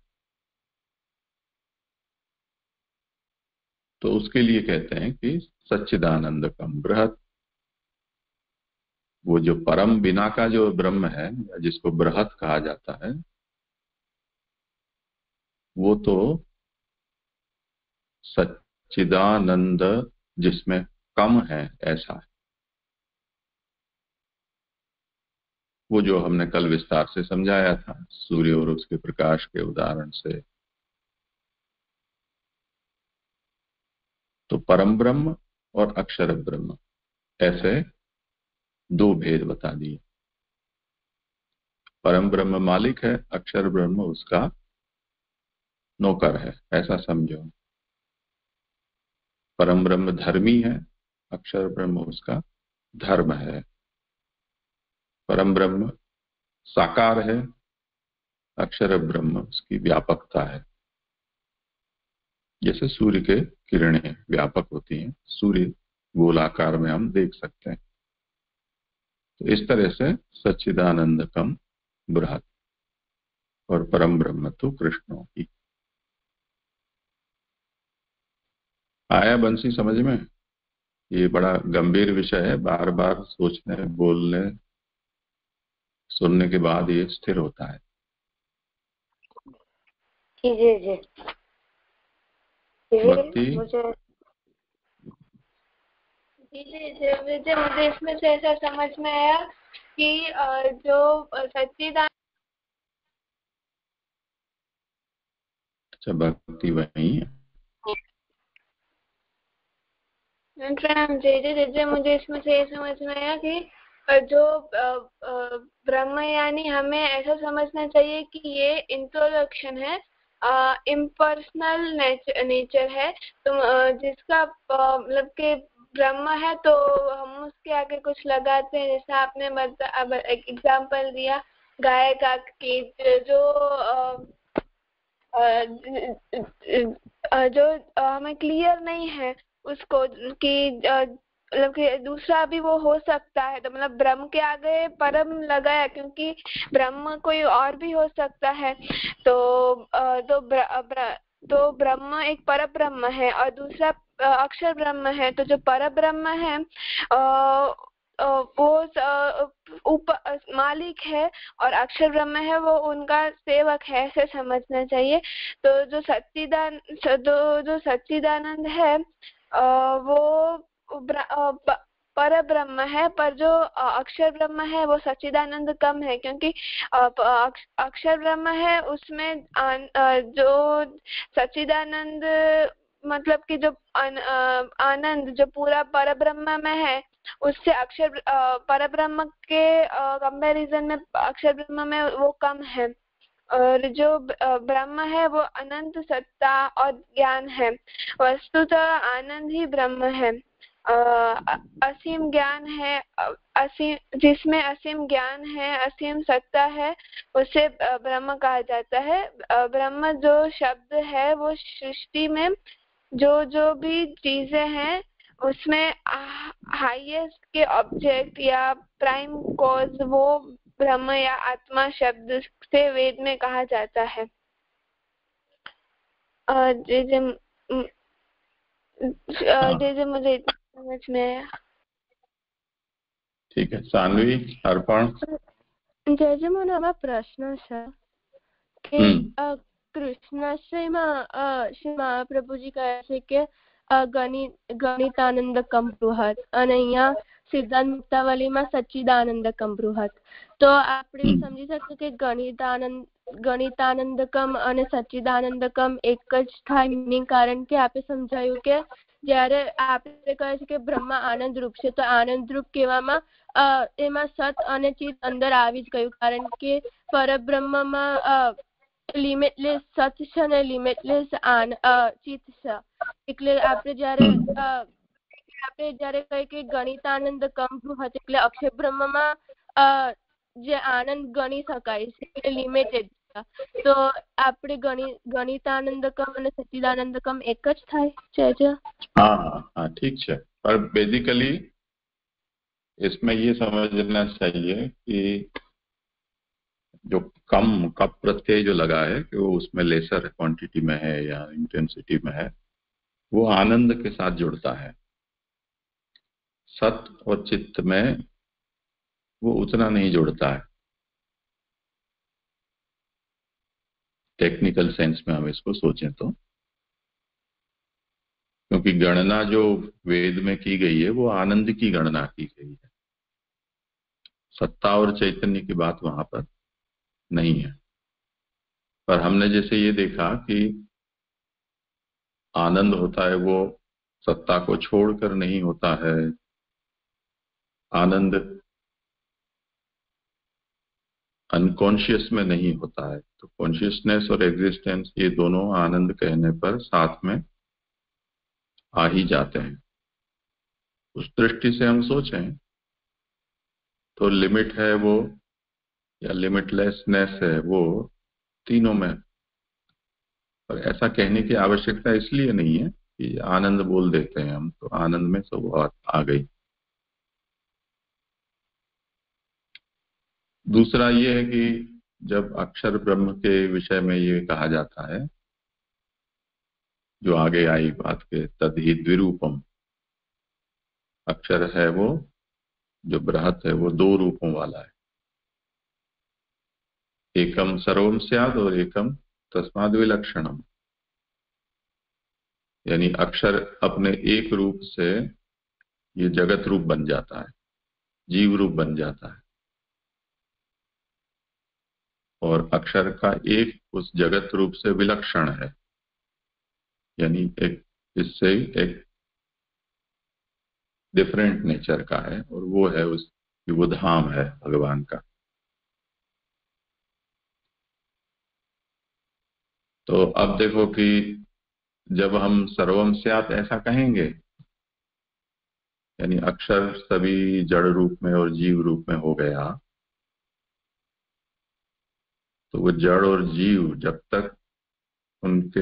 तो उसके लिए कहते हैं कि सच्चिदानंदकम बृहत। वो जो परम बिना का जो ब्रह्म है, जिसको बृहत कहा जाता है, वो तो सच्चिदानंद जिसमें कम है ऐसा है। वो जो हमने कल विस्तार से समझाया था सूर्य और उसके प्रकाश के उदाहरण से। तो परम ब्रह्म और अक्षर ब्रह्म, ऐसे दो भेद बता दिए। परम ब्रह्म मालिक है, अक्षर ब्रह्म उसका नौकर है, ऐसा समझो। परम ब्रह्म धर्मी है, अक्षर ब्रह्म उसका धर्म है। परम ब्रह्म साकार है, अक्षर ब्रह्म उसकी व्यापकता है। जैसे सूर्य के किरणें व्यापक होती हैं, सूर्य गोलाकार में हम देख सकते हैं। तो इस तरह से सच्चिदानंदकम बृहत और परम ब्रह्म तो कृष्ण ही। आया बंसी समझ में? ये बड़ा गंभीर विषय है, बार बार सोचने, बोलने, सुनने के बाद ये स्थिर होता है। जी जी भक्ति मुझे इसमें से ऐसा समझ में आया कि जो सच्चिदानंद। अच्छा, भक्ति वही है। प्रणाम जय। मुझे इसमें से ये समझ में आया कि जो ब्रह्म यानी हमें ऐसा समझना चाहिए कि ये इंट्रोडक्शन है, इम्पर्सनल नेचर है। तो जिसका मतलब कि ब्रह्म है तो हम उसके आगे कुछ लगाते हैं। जैसे आपने अब एक एग्जांपल दिया गाय का कि जो हमें क्लियर नहीं है उसको कि मतलब कि दूसरा भी वो हो सकता है। तो मतलब ब्रह्म के आगे परम लगाया क्योंकि ब्रह्म कोई और भी हो सकता है। तो ब्रह्म एक पर ब्रह्म है और दूसरा अक्षर ब्रह्म है। तो जो पर ब्रह्म है वो मालिक है और अक्षर ब्रह्म है वो उनका सेवक है, ऐसे समझना चाहिए। तो जो सच्चिदानंद है वो पर ब्रह्म है, पर जो अक्षर ब्रह्म है वो सच्चिदानंद कम है क्योंकि अक्षर ब्रह्म है उसमें जो सच्चिदानंद मतलब कि जो आनंद जो पूरा पर ब्रह्म में है उससे अक्षर पर ब्रह्म के कंपैरिजन में अक्षर ब्रह्म में वो कम है। और जो ब्रह्म है वो अनंत सत्ता और ज्ञान है। वस्तुतः आनंद ही ब्रह्म है। असीम ज्ञान है, असीम जिसमें असीम ज्ञान है, असीम सत्ता है, उसे ब्रह्म कहा जाता है। ब्रह्म जो शब्द है वो सृष्टि में जो भी चीजें हैं उसमें हाईएस्ट के ऑब्जेक्ट या प्राइम कॉज वो ब्रह्म या आत्मा शब्द से वेद में कहा जाता है। जैसे मुझे समझ में आया। ठीक है, सान्वी, अर्पण। जय મને પ્રશ્ન છે કે કૃષ્ણ શ્રી મહાપ્રભુજી કહે છે કે ગણિતાનંદકમ બૃહત અને અહીંયા સિદ્ધાંત મુક્તાવલીમાં સચ્ચિદાનંદકમ બૃહત। તો આપણે સમજી શકીએ કે ગણિતાનંદકમ અને સચ્ચિદાનંદકમ એક જ થાય મીનિંગ, કારણ કે આપણે સમજાયું કે જ્યારે આપણે કહે છે કે બ્રહ્મ આનંદ રૂપ છે તો આનંદ રૂપ કહેવામાં એમાં સત અને ચિત અંદર આવી જ ગયું, કારણ કે પરબ્રહ્મમાં લિમિટલેસ સત છે અને લિમિટલેસ ચિત્ત છે. એટલે આપણે જ્યારે કહીએ કે ગણિતાનંદ કમ બૃહત એટલે અક્ષર બ્રહ્મમાં જે આનંદ ગણી શકાય છે એટલે લિમિટેડ છે. તો આપણે ગણિતાનંદ કમ અને સચ્ચિદાનંદ કમ એક જ થાય છે? हाँ हाँ ठीक है, पर बेसिकली इसमें ये समझना चाहिए कि जो कम कप प्रत्यय जो लगा है कि वो उसमें लेसर क्वांटिटी में है या इंटेंसिटी में है, वो आनंद के साथ जुड़ता है. सत और चित्त में वो उतना नहीं जुड़ता है. टेक्निकल सेंस में हम इसको सोचें तो, क्योंकि गणना जो वेद में की गई है वो आनंद की गणना की गई है. सत्ता और चैतन्य की बात वहां पर नहीं है. पर हमने जैसे ये देखा कि आनंद होता है वो सत्ता को छोड़कर नहीं होता है. आनंद अनकॉन्शियस में नहीं होता है. तो कॉन्शियसनेस और एग्जिस्टेंस ये दोनों आनंद कहने पर साथ में आ ही जाते हैं. उस दृष्टि से हम सोचें तो लिमिट है वो या लिमिटलेसनेस है वो तीनों में. पर ऐसा कहने की आवश्यकता इसलिए नहीं है कि आनंद बोल देते हैं हम तो आनंद में सब बात आ गई. दूसरा ये है कि जब अक्षर ब्रह्म के विषय में ये कहा जाता है, जो आगे आई बात के तद्हि द्विरूपम, अक्षर है वो जो बृहत है वो दो रूपों वाला है. एकम सर्वम स्यात् और एकम तस्माद् विलक्षणम. यानी अक्षर अपने एक रूप से ये जगत रूप बन जाता है, जीव रूप बन जाता है, और अक्षर का एक उस जगत रूप से विलक्षण है. यानी एक इससे एक डिफरेंट नेचर का है, और वो है वो धाम है भगवान का. तो अब देखो कि जब हम सर्वम स्यात् ऐसा कहेंगे, यानी अक्षर सभी जड़ रूप में और जीव रूप में हो गया, तो वो जड़ और जीव जब तक उनके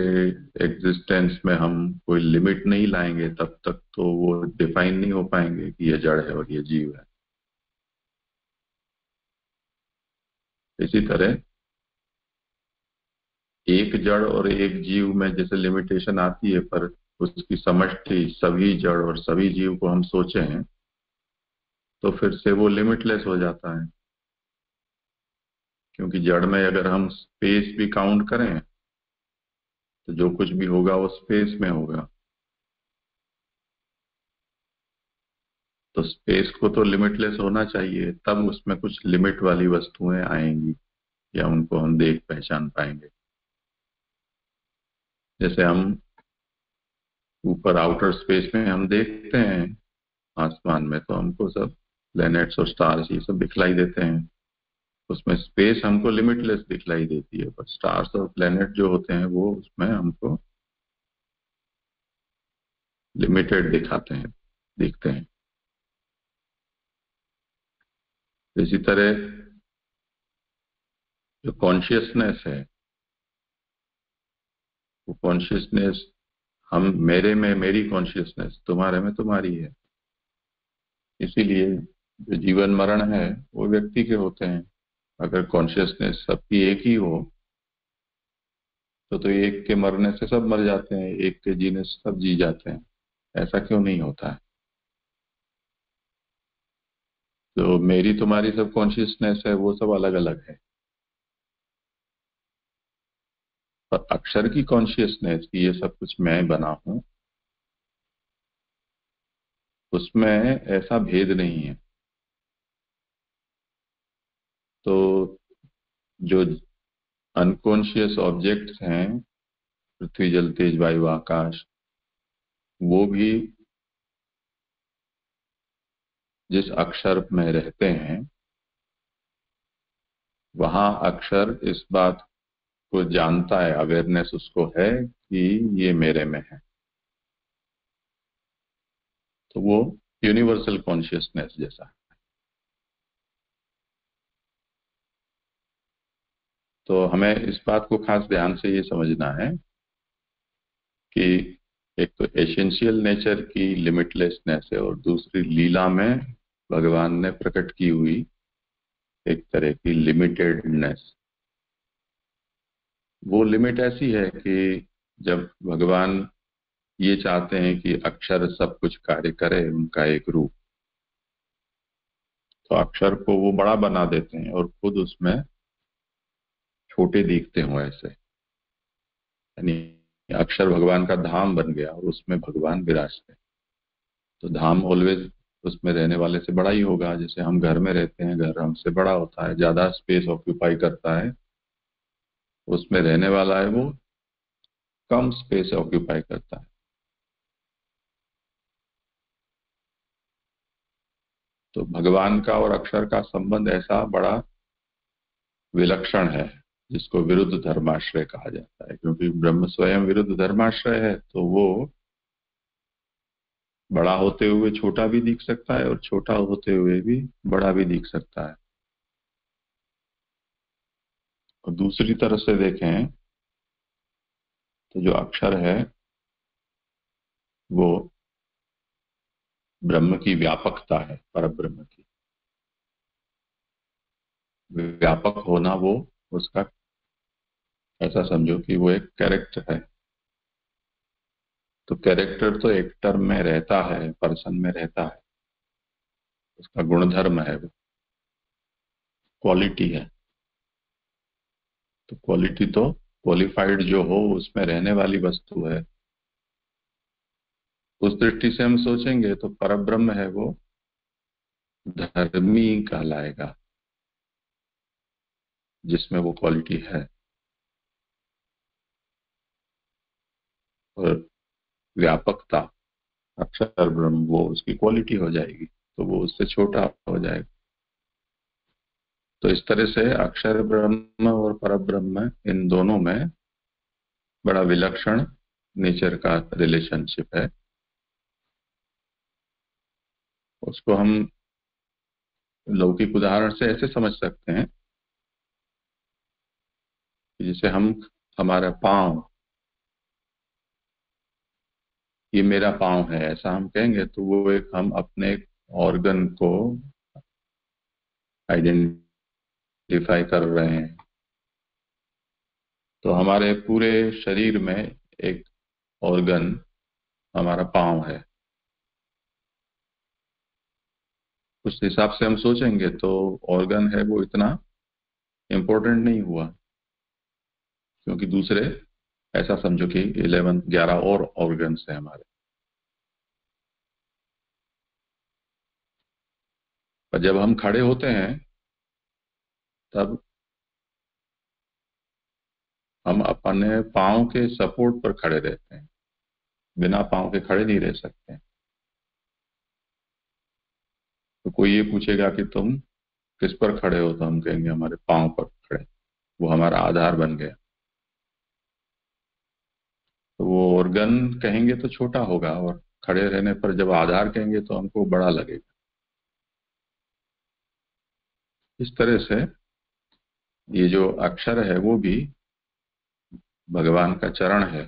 एग्जिस्टेंस में हम कोई लिमिट नहीं लाएंगे तब तक तो वो डिफाइन नहीं हो पाएंगे कि ये जड़ है और ये जीव है. इसी तरह एक जड़ और एक जीव में जैसे लिमिटेशन आती है, पर उसकी समष्टि सभी जड़ और सभी जीव को हम सोचें तो फिर से वो लिमिटलेस हो जाता है. क्योंकि जड़ में अगर हम स्पेस भी काउंट करें तो जो कुछ भी होगा वो स्पेस में होगा. तो स्पेस को तो लिमिटलेस होना चाहिए, तब उसमें कुछ लिमिट वाली वस्तुएं आएंगी या उनको हम देख पहचान पाएंगे. जैसे हम ऊपर आउटर स्पेस में हम देखते हैं आसमान में, तो हमको सब प्लैनेट्स और स्टार्स ये सब दिखलाई देते हैं. उसमें स्पेस हमको लिमिटलेस दिखलाई देती है, पर स्टार्स और प्लैनेट जो होते हैं वो उसमें हमको लिमिटेड दिखते हैं. इसी तरह जो कॉन्शियसनेस है, वो कॉन्शियसनेस हम मेरे में मेरी कॉन्शियसनेस, तुम्हारे में तुम्हारी है. इसीलिए जो जीवन मरण है वो व्यक्ति के होते हैं. अगर कॉन्शियसनेस सबकी एक ही हो तो एक के मरने से सब मर जाते हैं, एक के जीने से सब जी जाते हैं. ऐसा क्यों नहीं होता है? तो मेरी तुम्हारी सब कॉन्शियसनेस है वो सब अलग अलग है, पर अक्षर की कॉन्शियसनेस की ये सब कुछ मैं बना हूं, उसमें ऐसा भेद नहीं है. तो जो अनकॉन्शियस ऑब्जेक्ट्स हैं, पृथ्वी जल तेज वायु आकाश, वो भी जिस अक्षर में रहते हैं वहां अक्षर इस बात को जानता है, अवेयरनेस उसको है कि ये मेरे में है, तो वो यूनिवर्सल कॉन्शियसनेस जैसा है। तो हमें इस बात को खास ध्यान से ये समझना है कि एक तो एसेंशियल नेचर की लिमिटलेसनेस है और दूसरी लीला में भगवान ने प्रकट की हुई एक तरह की लिमिटेडनेस। वो लिमिट ऐसी है कि जब भगवान ये चाहते हैं कि अक्षर सब कुछ कार्य करे, उनका एक रूप, तो अक्षर को वो बड़ा बना देते हैं और खुद उसमें छोटे दिखते हो ऐसे, यानी अक्षर भगवान का धाम बन गया और उसमें भगवान विराजते। तो धाम ऑलवेज उसमें रहने वाले से बड़ा ही होगा। जैसे हम घर में रहते हैं, घर हमसे बड़ा होता है, ज्यादा स्पेस ऑक्यूपाई करता है, उसमें रहने वाला है वो कम स्पेस ऑक्यूपाई करता है। तो भगवान का और अक्षर का संबंध ऐसा बड़ा विलक्षण है जिसको विरुद्ध धर्माश्रय कहा जाता है, क्योंकि ब्रह्म स्वयं विरुद्ध धर्माश्रय है, तो वो बड़ा होते हुए छोटा भी दिख सकता है और छोटा होते हुए भी बड़ा भी दिख सकता है। और दूसरी तरफ से देखें तो जो अक्षर है वो ब्रह्म की व्यापकता है, परब्रह्म की व्यापक होना, वो उसका ऐसा समझो कि वो एक कैरेक्टर है। तो कैरेक्टर तो एक टर्म में रहता है, पर्सन में रहता है, उसका गुणधर्म है, वो क्वालिटी है। तो क्वालिटी तो क्वालिफाइड जो हो उसमें रहने वाली वस्तु है। उस दृष्टि से हम सोचेंगे तो परब्रह्म है वो धर्मी कहलाएगा, जिसमें वो क्वालिटी है। और व्यापकता अक्षर ब्रह्म वो उसकी क्वालिटी हो जाएगी, तो वो उससे छोटा हो जाएगा। तो इस तरह से अक्षर ब्रह्म और परब्रह्म इन दोनों में बड़ा विलक्षण नेचर का रिलेशनशिप है। उसको हम लौकिक उदाहरण से ऐसे समझ सकते हैं कि जैसे हम हमारा पांव, ये मेरा पांव है ऐसा हम कहेंगे, तो वो एक हम अपने ऑर्गन को आइडेंटिफाई कर रहे हैं। तो हमारे पूरे शरीर में एक ऑर्गन हमारा पांव है। उस हिसाब से हम सोचेंगे तो ऑर्गन है वो इतना इम्पोर्टेंट नहीं हुआ, क्योंकि दूसरे ऐसा समझो कि 11 और ऑर्गन्स हैं हमारे। पर जब हम खड़े होते हैं तब हम अपने पांव के सपोर्ट पर खड़े रहते हैं, बिना पांव के खड़े नहीं रह सकते। तो कोई ये पूछेगा कि तुम किस पर खड़े हो, तो हम कहेंगे हमारे पांव पर खड़े, वो हमारा आधार बन गया। तो वो ऑर्गन कहेंगे तो छोटा होगा और खड़े रहने पर जब आधार कहेंगे तो हमको बड़ा लगेगा। इस तरह से ये जो अक्षर है वो भी भगवान का चरण है,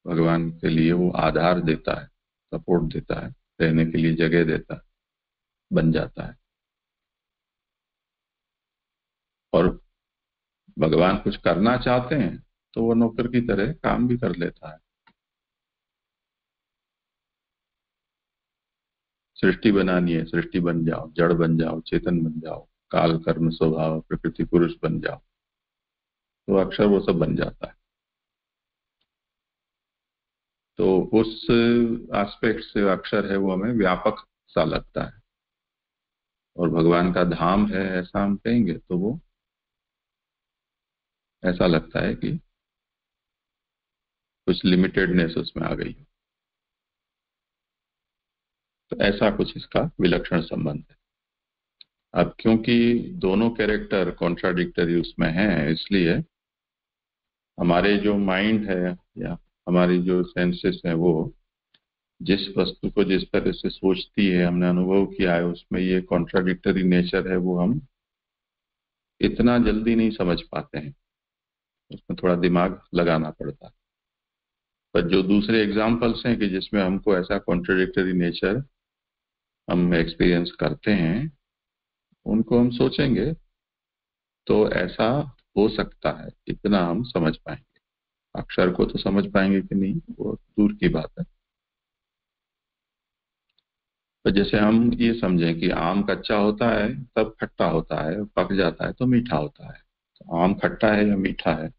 भगवान के लिए वो आधार देता है, सपोर्ट देता है, रहने के लिए जगह देता है, बन जाता है। और भगवान कुछ करना चाहते हैं तो वो नौकर की तरह काम भी कर लेता है। सृष्टि बनानी है, सृष्टि बन जाओ, जड़ बन जाओ, चेतन बन जाओ, काल कर्म स्वभाव प्रकृति पुरुष बन जाओ, तो अक्षर वो सब बन जाता है। तो उस एस्पेक्ट से अक्षर है वो हमें व्यापक सा लगता है, और भगवान का धाम है ऐसा हम कहेंगे तो वो ऐसा लगता है कि कुछ लिमिटेडनेस उसमें आ गई। तो ऐसा कुछ इसका विलक्षण संबंध है। अब क्योंकि दोनों कैरेक्टर कॉन्ट्राडिक्टरी उसमें हैं, इसलिए हमारे जो माइंड है या हमारी जो सेंसेस है वो जिस वस्तु को जिस तरह से सोचती है, हमने अनुभव किया है, उसमें ये कॉन्ट्राडिक्टरी नेचर है वो हम इतना जल्दी नहीं समझ पाते हैं, उसमें थोड़ा दिमाग लगाना पड़ता है। पर जो दूसरे एग्जाम्पल्स हैं कि जिसमें हमको ऐसा कॉन्ट्राडिक्टरी नेचर हम एक्सपीरियंस करते हैं, उनको हम सोचेंगे तो ऐसा हो सकता है, इतना हम समझ पाएंगे। अक्षर को तो समझ पाएंगे कि नहीं वो दूर की बात है। तो जैसे हम ये समझें कि आम कच्चा होता है तब खट्टा होता है, पक जाता है तो मीठा होता है। तो आम खट्टा है या मीठा है,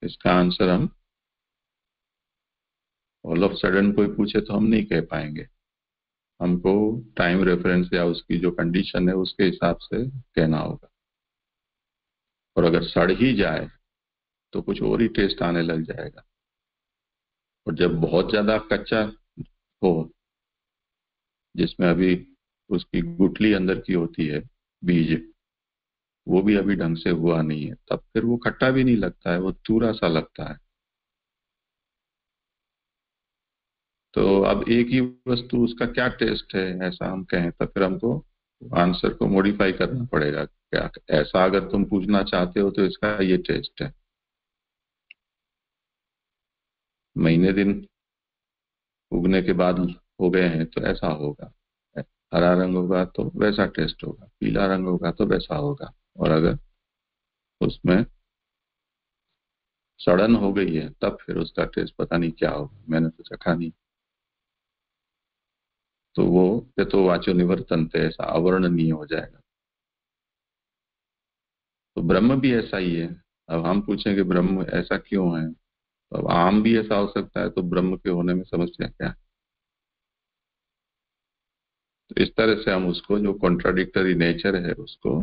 इसका आंसर हम ऑल ऑफ सडन कोई पूछे तो हम नहीं कह पाएंगे। हमको टाइम रेफरेंस या उसकी जो कंडीशन है उसके हिसाब से कहना होगा। और अगर सड़ ही जाए तो कुछ और ही टेस्ट आने लग जाएगा। और जब बहुत ज्यादा कच्चा हो, जिसमें अभी उसकी गुठली अंदर की होती है, बीज, वो भी अभी ढंग से हुआ नहीं है, तब फिर वो खट्टा भी नहीं लगता है, वो तूरा सा लगता है। तो अब एक ही वस्तु, उसका क्या टेस्ट है ऐसा हम कहें, तो फिर हमको आंसर को मॉडिफाई करना पड़ेगा। क्या ऐसा अगर तुम पूछना चाहते हो तो इसका ये टेस्ट है। महीने दिन उगने के बाद हो गए हैं तो ऐसा होगा, हरा रंग होगा तो वैसा टेस्ट होगा, पीला रंग होगा तो वैसा होगा। और अगर उसमें सड़न हो गई है तब फिर उसका टेस्ट पता नहीं क्या होगा, मैंने तो चखा नहीं। तो वो यथो वाचो निवर्तन्ते, ऐसा अवर्णनीय हो जाएगा। तो ब्रह्म भी ऐसा ही है। अब हम पूछेंगे ब्रह्म ऐसा क्यों है, तो अब आम भी ऐसा हो सकता है, तो ब्रह्म के होने में समस्या क्या है? तो इस तरह से हम उसको जो कॉन्ट्राडिक्टरी नेचर है उसको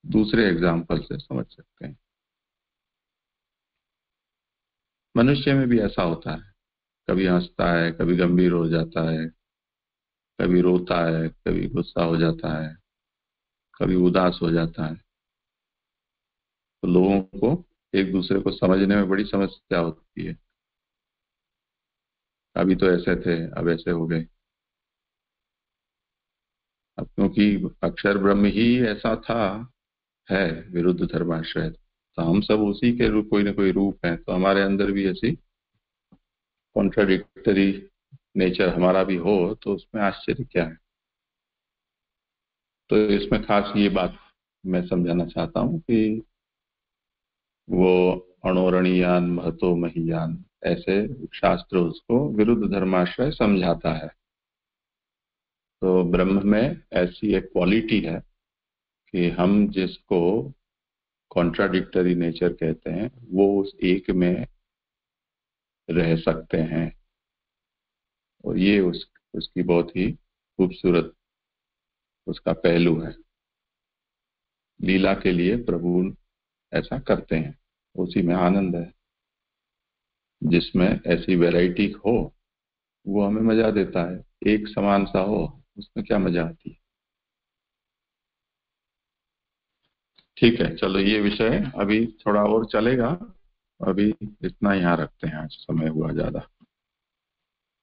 दूसरे एग्जाम्पल से समझ सकते हैं। मनुष्य में भी ऐसा होता है, कभी हंसता है, कभी गंभीर हो जाता है, कभी रोता है, कभी गुस्सा हो जाता है, कभी उदास हो जाता है। तो लोगों को एक दूसरे को समझने में बड़ी समस्या होती है। अभी तो ऐसे थे, अब ऐसे हो गए। अब क्योंकि अक्षर ब्रह्म ही ऐसा था, है विरुद्ध धर्माश्रय, तो हम सब उसी के रूप, कोई ना कोई रूप है, तो हमारे अंदर भी ऐसी कॉन्ट्राडिक्टरी नेचर हमारा भी हो तो उसमें आश्चर्य क्या है। तो इसमें खास ये बात मैं समझाना चाहता हूँ कि वो अणोरणीयान महतो महीयान, ऐसे शास्त्र उसको विरुद्ध धर्माश्रय समझाता है। तो ब्रह्म में ऐसी एक क्वालिटी है कि हम जिसको कॉन्ट्राडिक्टरी नेचर कहते हैं वो उस एक में रह सकते हैं। और ये उसकी बहुत ही खूबसूरत उसका पहलू है। लीला के लिए प्रभु ऐसा करते हैं, उसी में आनंद है। जिसमें ऐसी वैरायटी हो वो हमें मजा देता है। एक समान सा हो उसमें क्या मजा आती है। ठीक है, चलो ये विषय अभी थोड़ा और चलेगा, अभी इतना यहाँ रखते हैं, आज समय हुआ ज्यादा।